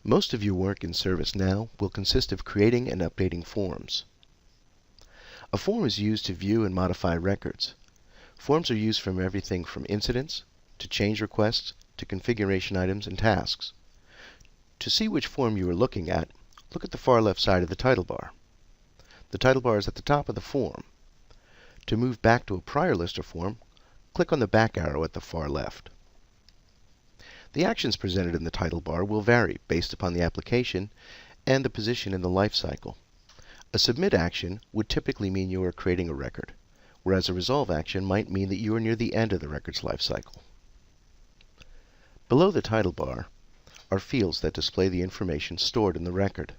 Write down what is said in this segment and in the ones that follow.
Most of your work in ServiceNow will consist of creating and updating forms. A form is used to view and modify records. Forms are used from everything from incidents, to change requests, to configuration items and tasks. To see which form you are looking at, look at the far left side of the title bar. The title bar is at the top of the form. To move back to a prior list or form, click on the back arrow at the far left. The actions presented in the title bar will vary based upon the application and the position in the life cycle. A submit action would typically mean you are creating a record, whereas a resolve action might mean that you are near the end of the record's life cycle. Below the title bar are fields that display the information stored in the record.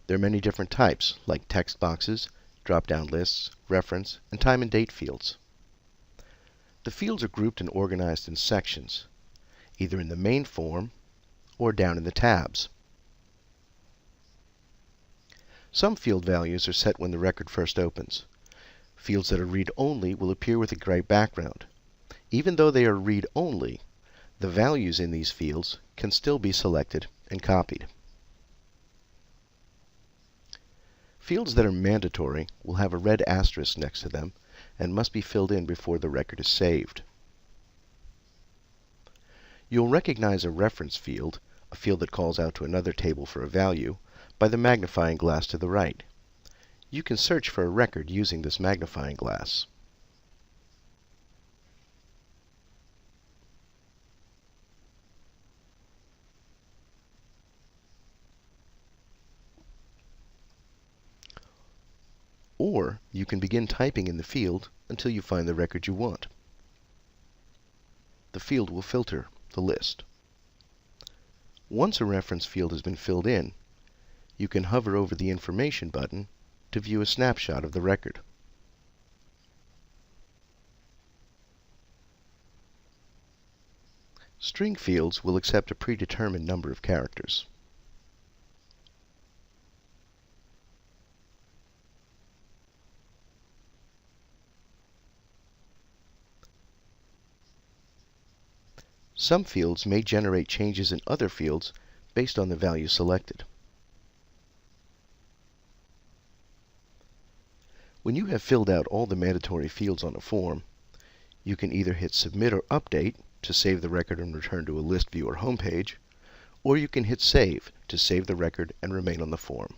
There are many different types, like text boxes, drop-down lists, reference, and time and date fields. The fields are grouped and organized in sections, either in the main form or down in the tabs. Some field values are set when the record first opens. Fields that are read-only will appear with a gray background. Even though they are read-only, the values in these fields can still be selected and copied. Fields that are mandatory will have a red asterisk next to them and must be filled in before the record is saved. You'll recognize a reference field, a field that calls out to another table for a value, by the magnifying glass to the right. You can search for a record using this magnifying glass. Or you can begin typing in the field until you find the record you want. The field will filter the list. Once a reference field has been filled in, you can hover over the Information button to view a snapshot of the record. String fields will accept a predetermined number of characters. Some fields may generate changes in other fields based on the value selected. When you have filled out all the mandatory fields on a form, you can either hit Submit or Update to save the record and return to a list view or home page, or you can hit Save to save the record and remain on the form.